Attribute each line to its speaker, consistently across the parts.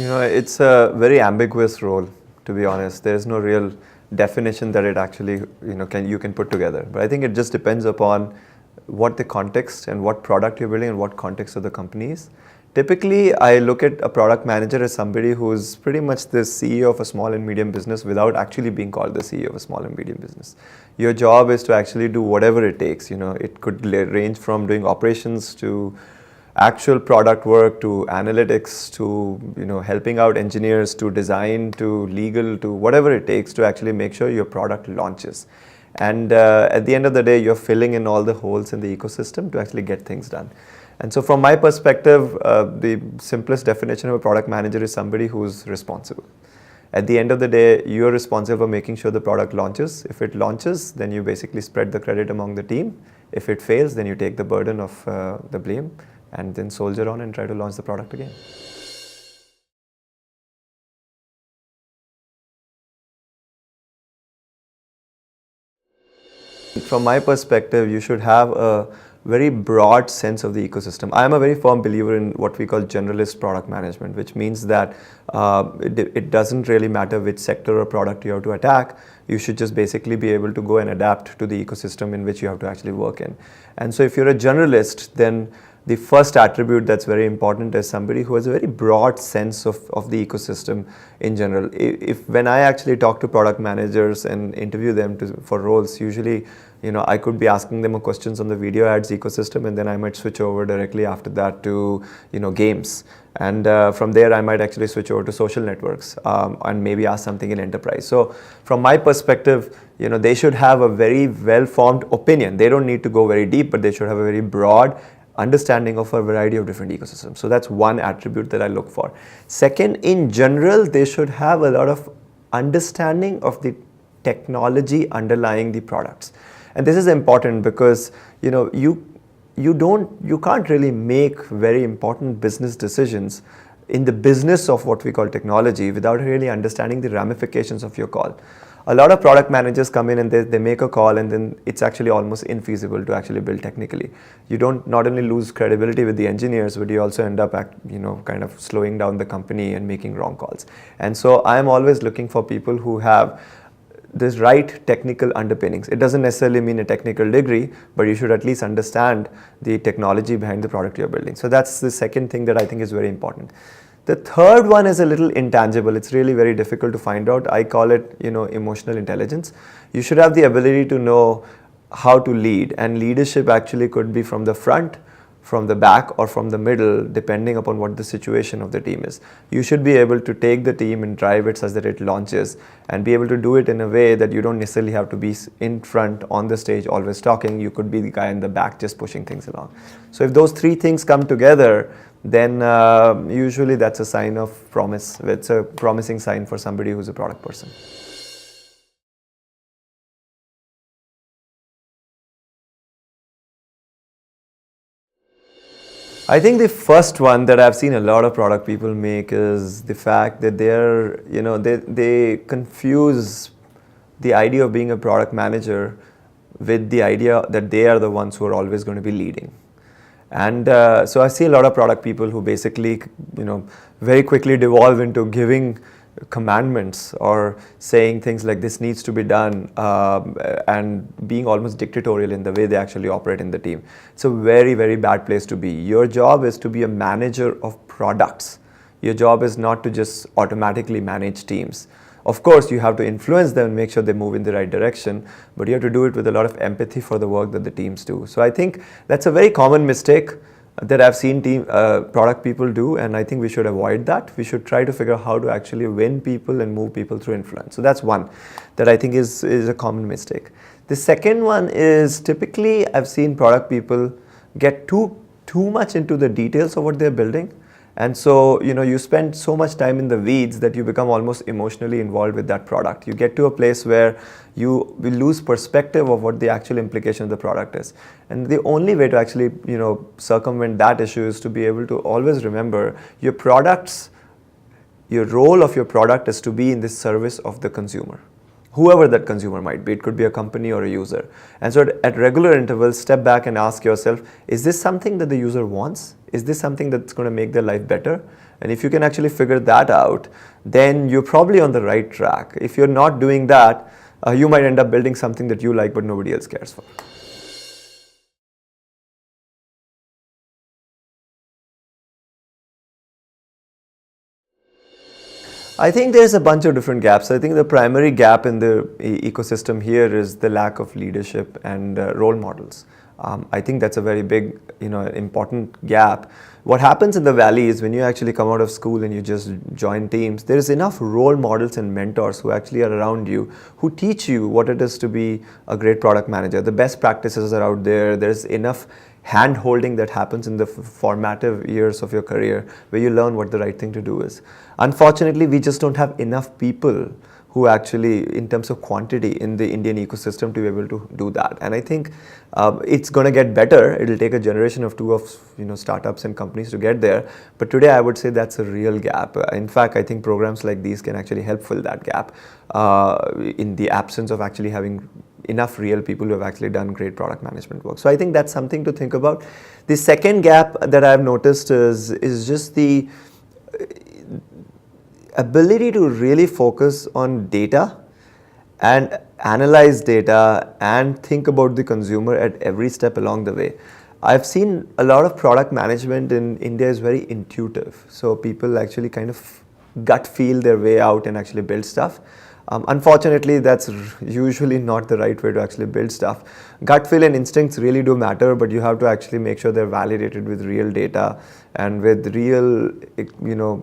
Speaker 1: It's a very ambiguous role, to be honest. There is no real definition that it actually, you can put together. But I think it just depends upon what the context and what product you're building and what context of the company is. Typically, I look at a product manager as somebody who's pretty much the CEO of a small and medium business without actually being called the CEO of a small and medium business. Your job is to actually do whatever it takes. It could range from doing operations to actual product work to analytics to helping out engineers to design to legal to whatever it takes to actually make sure your product launches. And at the end of the day, you're filling in all the holes in the ecosystem to actually get things done. And so from my perspective, the simplest definition of a product manager is somebody who's responsible. At the end of the day, you're responsible for making sure the product launches. If it launches, then you basically spread the credit among the team. If it fails, then you take the burden of the blame and then soldier on and try to launch the product again. From my perspective, you should have a very broad sense of the ecosystem. I am a very firm believer in what we call generalist product management, which means that it doesn't really matter which sector or product you have to attack. You should just basically be able to go and adapt to the ecosystem in which you have to actually work in. And so if you're a generalist, then the first attribute that's very important is somebody who has a very broad sense of the ecosystem in general. When I actually talk to product managers and interview them for roles, usually I could be asking them questions on the video ads ecosystem, and then I might switch over directly after that to games. And from there, I might actually switch over to social networks and maybe ask something in enterprise. So from my perspective, they should have a very well-formed opinion. They don't need to go very deep, but they should have a very broad understanding of a variety of different ecosystems. So that's one attribute that I look for. Second, in general, they should have a lot of understanding of the technology underlying the products. And this is important because you can't really make very important business decisions in the business of what we call technology without really understanding the ramifications of your call. A lot of product managers come in and they make a call, and then it's actually almost infeasible to actually build technically. You don't not only lose credibility with the engineers, but you also end up kind of slowing down the company and making wrong calls. And so I'm always looking for people who have this right technical underpinnings. It doesn't necessarily mean a technical degree, but you should at least understand the technology behind the product you're building. So that's the second thing that I think is very important. The third one is a little intangible. It's really very difficult to find out. I call it, emotional intelligence. You should have the ability to know how to lead, and leadership actually could be from the front, from the back, or from the middle, depending upon what the situation of the team is. You should be able to take the team and drive it such that it launches, and be able to do it in a way that you don't necessarily have to be in front on the stage always talking. You could be the guy in the back just pushing things along. So if those three things come together, then usually that's a sign of promise. It's a promising sign for somebody who's a product person. I think the first one that I've seen a lot of product people make is the fact that they confuse the idea of being a product manager with the idea that they are the ones who are always going to be leading. And so I see a lot of product people who basically, very quickly devolve into giving commandments or saying things like this needs to be done and being almost dictatorial in the way they actually operate in the team. It's a very, very bad place to be. Your job is to be a manager of products. Your job is not to just automatically manage teams. Of course, you have to influence them and make sure they move in the right direction, but you have to do it with a lot of empathy for the work that the teams do. So I think that's a very common mistake that I've seen product people do, and I think we should avoid that. We should try to figure out how to actually win people and move people through influence. So that's one that I think is a common mistake. The second one is typically I've seen product people get too much into the details of what they're building. And so, you spend so much time in the weeds that you become almost emotionally involved with that product. You get to a place where you will lose perspective of what the actual implication of the product is. And the only way to actually, circumvent that issue is to be able to always remember your role of your product is to be in the service of the consumer. Whoever that consumer might be, it could be a company or a user. And so at regular intervals, step back and ask yourself, is this something that the user wants? is this something that's going to make their life better? And if you can actually figure that out, then you're probably on the right track. If you're not doing that, you might end up building something that you like but nobody else cares for. I think there's a bunch of different gaps. I think the primary gap in the ecosystem here is the lack of leadership and role models. I think that's a very big, important gap. What happens in the valley is when you actually come out of school and you just join teams, there is enough role models and mentors who actually are around you, who teach you what it is to be a great product manager. The best practices are out there. There's enough hand holding that happens in the formative years of your career where you learn what the right thing to do is. Unfortunately, we just don't have enough people who actually, in terms of quantity in the Indian ecosystem, to be able to do that. And I think it's going to get better. It'll take a generation or two of startups and companies to get there. But today, I would say that's a real gap. In fact, I think programs like these can actually help fill that gap in the absence of actually having enough real people who have actually done great product management work. So I think that's something to think about. The second gap that I've noticed is just the ability to really focus on data and analyze data and think about the consumer at every step along the way. I've seen a lot of product management in India is very intuitive. So people actually kind of gut feel their way out and actually build stuff. Unfortunately, that's usually not the right way to actually build stuff. Gut feel and instincts really do matter, but you have to actually make sure they're validated with real data and with real,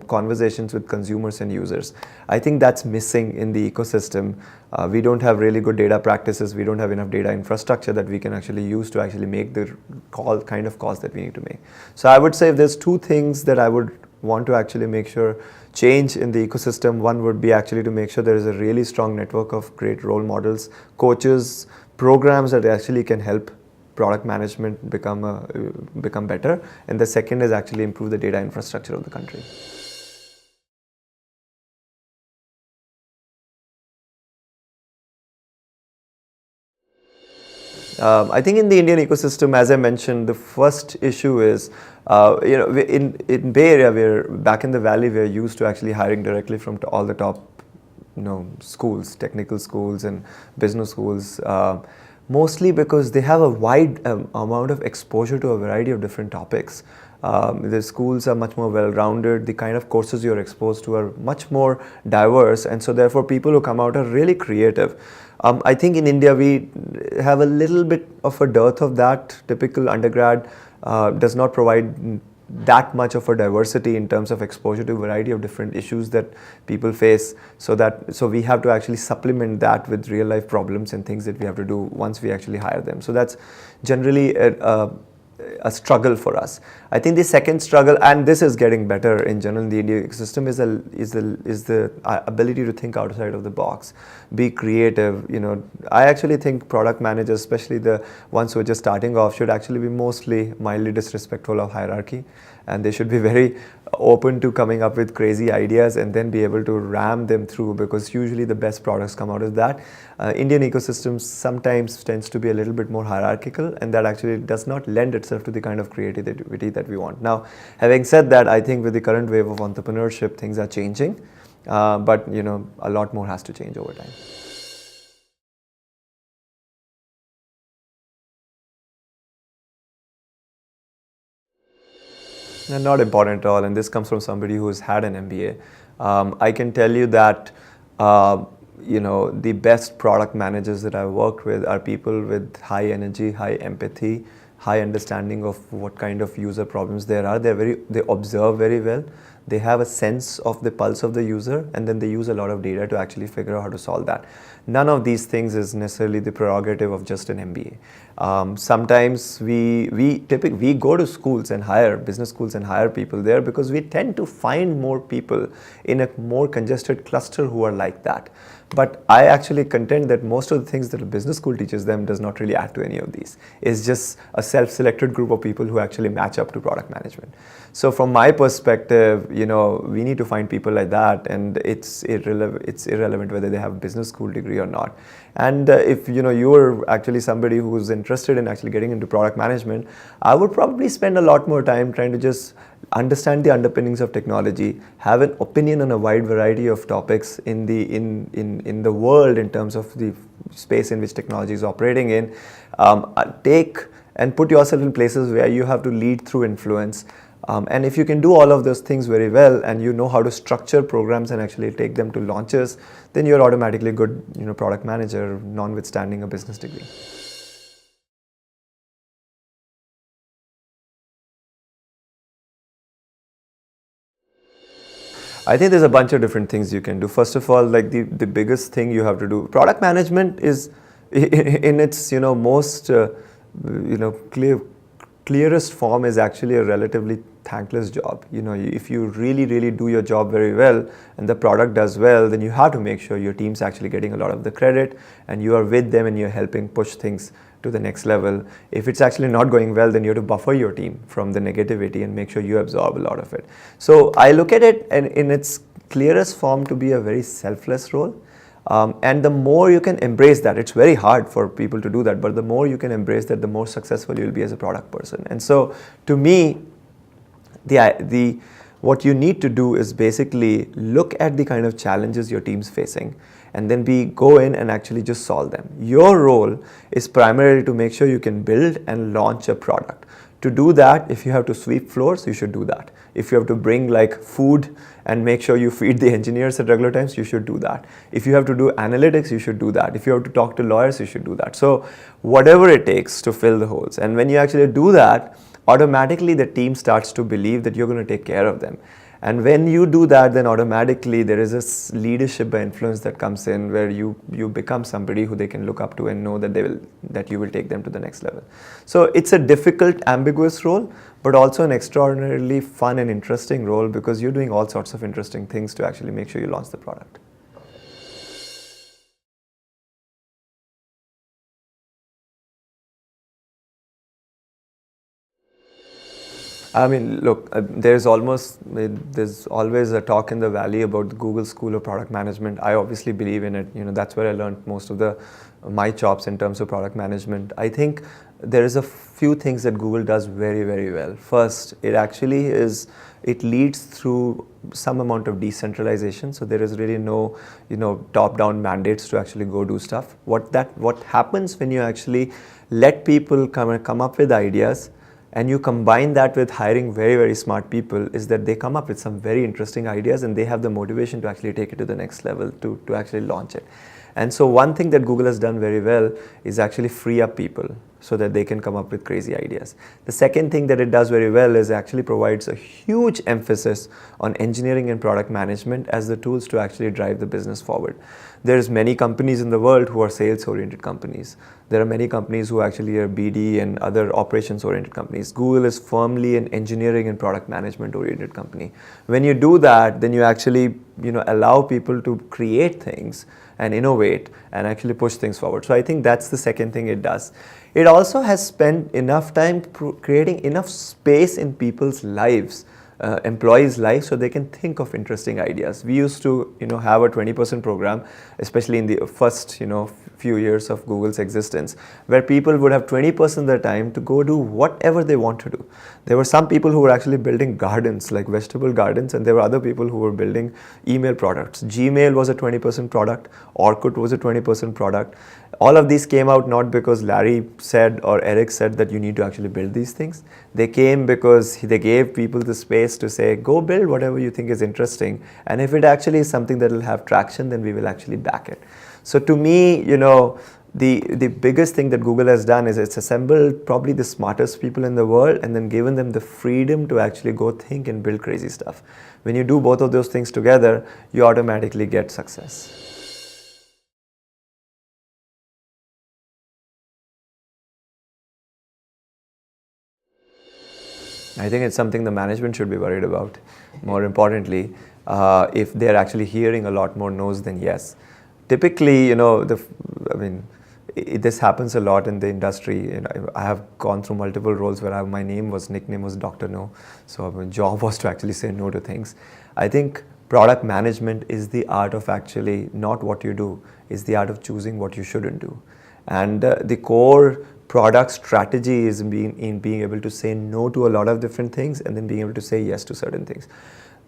Speaker 1: conversations with consumers and users. I think that's missing in the ecosystem. We don't have really good data practices. We don't have enough data infrastructure that we can actually use to actually make the kind of calls that we need to make. So I would say if there's two things that I would want to actually make sure change in the ecosystem, one would be actually to make sure there is a really strong network of great role models, coaches, programs that actually can help product management become better. And the second is actually improve the data infrastructure of the country. I think in the Indian ecosystem, as I mentioned, the first issue is, in Bay Area, back in the valley, we're used to actually hiring directly from all the top, schools, technical schools and business schools, mostly because they have a wide amount of exposure to a variety of different topics. The schools are much more well-rounded. The kind of courses you're exposed to are much more diverse, and so therefore people who come out are really creative. I think in India we have a little bit of a dearth of that. Typical undergrad does not provide that much of a diversity in terms of exposure to a variety of different issues that people face, so we have to actually supplement that with real life problems and things that we have to do once we actually hire them. So that's generally a struggle for us. I think the second struggle, and this is getting better in general in the Indian ecosystem, is the ability to think outside of the box, be creative. I actually think product managers, especially the ones who are just starting off, should actually be mostly mildly disrespectful of hierarchy, and they should be very open to coming up with crazy ideas and then be able to ram them through, because usually the best products come out of that. Indian ecosystems sometimes tends to be a little bit more hierarchical, and that actually does not lend itself to the kind of creativity that we want. Now, having said that, I think with the current wave of entrepreneurship, things are changing, but a lot more has to change over time. Not important at all, and this comes from somebody who has had an MBA. I can tell you that the best product managers that I've worked with are people with high energy, high empathy, high understanding of what kind of user problems there are. They observe very well. They have a sense of the pulse of the user, and then they use a lot of data to actually figure out how to solve that. None of these things is necessarily the prerogative of just an MBA. Sometimes we typically go to schools and hire business schools and hire people there because we tend to find more people in a more congested cluster who are like that. But I actually contend that most of the things that a business school teaches them does not really add to any of these. It's just a self-selected group of people who actually match up to product management. So from my perspective, we need to find people like that, and it's irrelevant whether they have a business school degree or not. And if you're actually somebody who's interested in actually getting into product management, I would probably spend a lot more time trying to just understand the underpinnings of technology, have an opinion on a wide variety of topics in the world in terms of the space in which technology is operating in. Take and put yourself in places where you have to lead through influence. And if you can do all of those things very well, and you know how to structure programs and actually take them to launches, then you're automatically a good product manager, notwithstanding a business degree. I think there's a bunch of different things you can do. First of all, like the biggest thing you have to do, product management is in its most clearest form is actually a relatively thankless job. If you really do your job very well and the product does well, then you have to make sure your team's actually getting a lot of the credit and you are with them and you're helping push things to the next level. If it's actually not going well, then you have to buffer your team from the negativity and make sure you absorb a lot of it. So I look at it in its clearest form to be a very selfless role. And the more you can embrace that, it's very hard for people to do that, but the more you can embrace that, the more successful you'll be as a product person. And so to me, what you need to do is basically look at the kind of challenges your team's facing and then go in and actually just solve them. Your role is primarily to make sure you can build and launch a product. To do that, if you have to sweep floors, you should do that. If you have to bring like food and make sure you feed the engineers at regular times, you should do that. If you have to do analytics, you should do that. If you have to talk to lawyers, you should do that. So whatever it takes to fill the holes. And when you actually do that, automatically the team starts to believe that you're going to take care of them. And when you do that, then automatically there is this leadership by influence that comes in, where you become somebody who they can look up to and know that you will take them to the next level. So it's a difficult, ambiguous role, but also an extraordinarily fun and interesting role, because you're doing all sorts of interesting things to actually make sure you launch the product. I mean, look, there's always a talk in the valley about the Google School of Product Management. I obviously believe in it. That's where I learned most of my chops in terms of product management. I think there is a few things that Google does very, very well. First, it leads through some amount of decentralization. So there is really no, top-down mandates to actually go do stuff. What happens when you actually let people come up with ideas, and you combine that with hiring very, very smart people, is that they come up with some very interesting ideas and they have the motivation to actually take it to the next level, to actually launch it. And so one thing that Google has done very well is actually free up people so that they can come up with crazy ideas. The second thing that it does very well is actually provides a huge emphasis on engineering and product management as the tools to actually drive the business forward. There's many companies in the world who are sales-oriented companies. There are many companies who actually are BD and other operations-oriented companies. Google is firmly an engineering and product management-oriented company. When you do that, then you actually allow people to create things and innovate and actually push things forward. So I think that's the second thing it does. It also has spent enough time creating enough space in people's lives, employees' lives, so they can think of interesting ideas. We used to have a 20% program, especially in the first few years of Google's existence, where people would have 20% of their time to go do whatever they want to do. There were some people who were actually building gardens, like vegetable gardens, and there were other people who were building email products. Gmail was a 20% product, Orkut was a 20% product. All of these came out not because Larry said or Eric said that you need to actually build these things. They came because they gave people the space to say, go build whatever you think is interesting, and if it actually is something that will have traction, then we will actually back it. So to me, the biggest thing that Google has done is it's assembled probably the smartest people in the world and then given them the freedom to actually go think and build crazy stuff. When you do both of those things together, you automatically get success. I think it's something the management should be worried about. More importantly, if they're actually hearing a lot more no's than yes. Typically, this happens a lot in the industry. I have gone through multiple roles where my nickname was Dr. No. So my job was to actually say no to things. I think product management is the art of actually not what you do, is the art of choosing what you shouldn't do. And the core product strategy is being able to say no to a lot of different things and then being able to say yes to certain things.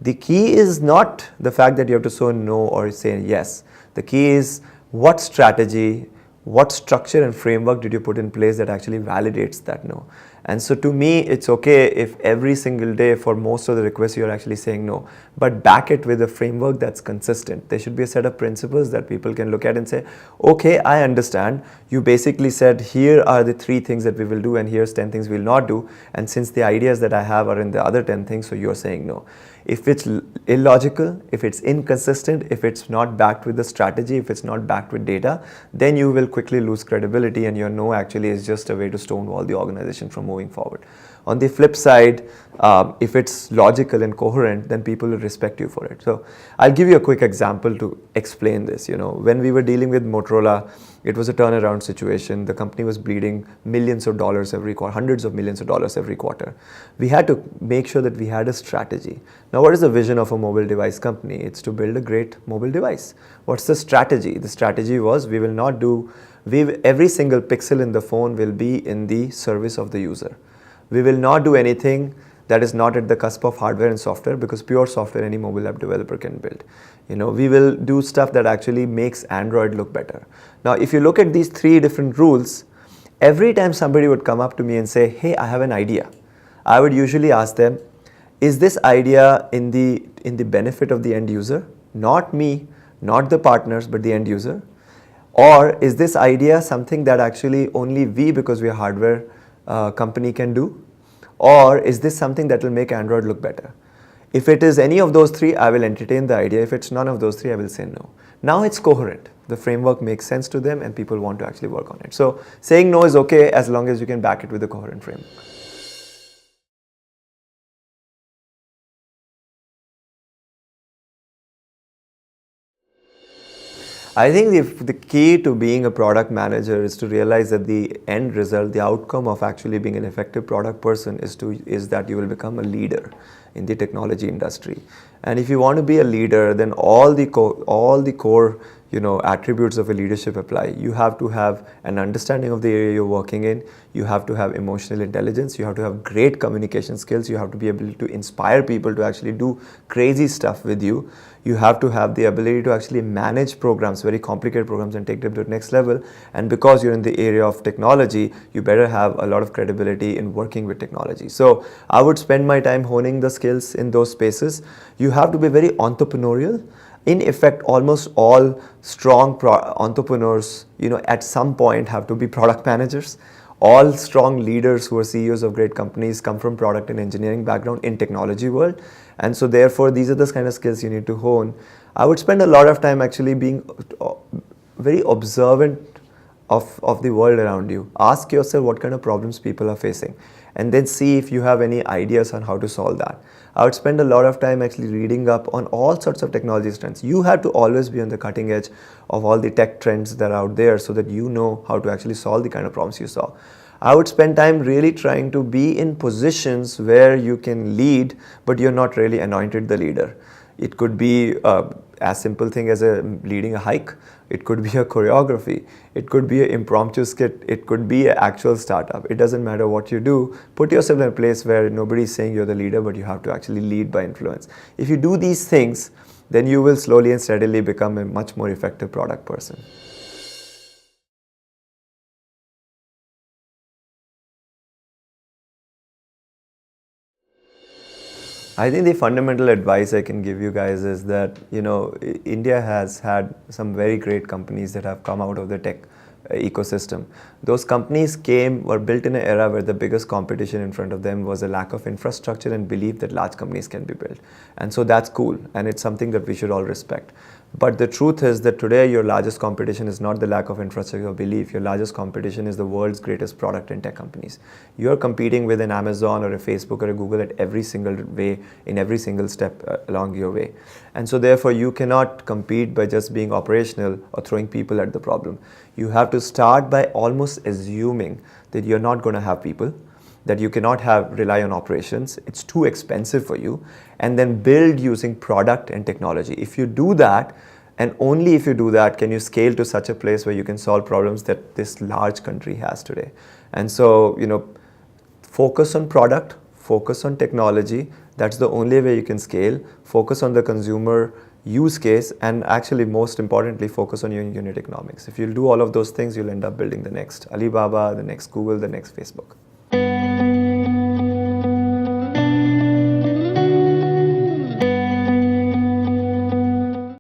Speaker 1: The key is not the fact that you have to say no or say yes. The key is what strategy, what structure and framework did you put in place that actually validates that no. And so to me, it's okay if every single day for most of the requests you're actually saying no, but back it with a framework that's consistent. There should be a set of principles that people can look at and say, okay, I understand. You basically said, here are the 3 things that we will do and here's 10 things we'll not do. And since the ideas that I have are in the other 10 things, so you're saying no. If it's illogical, if it's inconsistent, if it's not backed with the strategy, if it's not backed with data, then you will quickly lose credibility and your no actually is just a way to stonewall the organization from moving forward. On the flip side, if it's logical and coherent, then people will respect you for it. So I'll give you a quick example to explain this. When we were dealing with Motorola, it was a turnaround situation. The company was bleeding millions of dollars every quarter, hundreds of millions of dollars every quarter. We had to make sure that we had a strategy. Now, what is the vision of a mobile device company? It's to build a great mobile device. What's the strategy? The strategy was every single pixel in the phone will be in the service of the user. We will not do anything that is not at the cusp of hardware and software, because pure software any mobile app developer can build. We will do stuff that actually makes Android look better. Now, if you look at these 3 different rules, every time somebody would come up to me and say, hey, I have an idea, I would usually ask them, is this idea in the benefit of the end user? Not me, not the partners, but the end user. Or is this idea something that actually only we, because we are hardware company, can do? Or is this something that will make Android look better? If it is any of those 3, I will entertain the idea. If it's none of those 3, I will say no. Now it's coherent. The framework makes sense to them and people want to actually work on it. So saying no is okay as long as you can back it with a coherent framework. I think the key to being a product manager is to realize that the end result, the outcome of actually being an effective product person is that you will become a leader in the technology industry. And if you want to be a leader, then all the core attributes of a leadership apply. You have to have an understanding of the area you're working in. You have to have emotional intelligence. You have to have great communication skills. You have to be able to inspire people to actually do crazy stuff with you. You have to have the ability to actually manage programs, very complicated programs, and take them to the next level. And because you're in the area of technology, you better have a lot of credibility in working with technology. So I would spend my time honing the skills in those spaces. You have to be very entrepreneurial. In effect, almost all strong entrepreneurs, at some point have to be product managers. All strong leaders who are CEOs of great companies come from product and engineering background in technology world. And so therefore, these are the kind of skills you need to hone. I would spend a lot of time actually being very observant of the world around you. Ask yourself what kind of problems people are facing, and then see if you have any ideas on how to solve that. I would spend a lot of time actually reading up on all sorts of technology trends. You have to always be on the cutting edge of all the tech trends that are out there so that you know how to actually solve the kind of problems you solve. I would spend time really trying to be in positions where you can lead, but you're not really anointed the leader. It could be as simple thing as leading a hike. It could be a choreography. It could be an impromptu skit. It could be an actual startup. It doesn't matter what you do. Put yourself in a place where nobody's saying you're the leader, but you have to actually lead by influence. If you do these things, then you will slowly and steadily become a much more effective product person. I think the fundamental advice I can give you guys is that, India has had some very great companies that have come out of the tech ecosystem. Those companies were built in an era where the biggest competition in front of them was a lack of infrastructure and belief that large companies can be built. And so that's cool, and it's something that we should all respect. But the truth is that today your largest competition is not the lack of infrastructure or belief. Your largest competition is the world's greatest product and tech companies. You're competing with an Amazon or a Facebook or a Google at every single way, in every single step along your way. And so therefore you cannot compete by just being operational or throwing people at the problem. You have to start by almost assuming that you're not going to have people, that you cannot rely on operations, it's too expensive for you, and then build using product and technology. If you do that, and only if you do that, can you scale to such a place where you can solve problems that this large country has today. And so, focus on product, focus on technology, that's the only way you can scale, focus on the consumer use case, and actually most importantly, focus on your unit economics. If you do all of those things, you'll end up building the next Alibaba, the next Google, the next Facebook.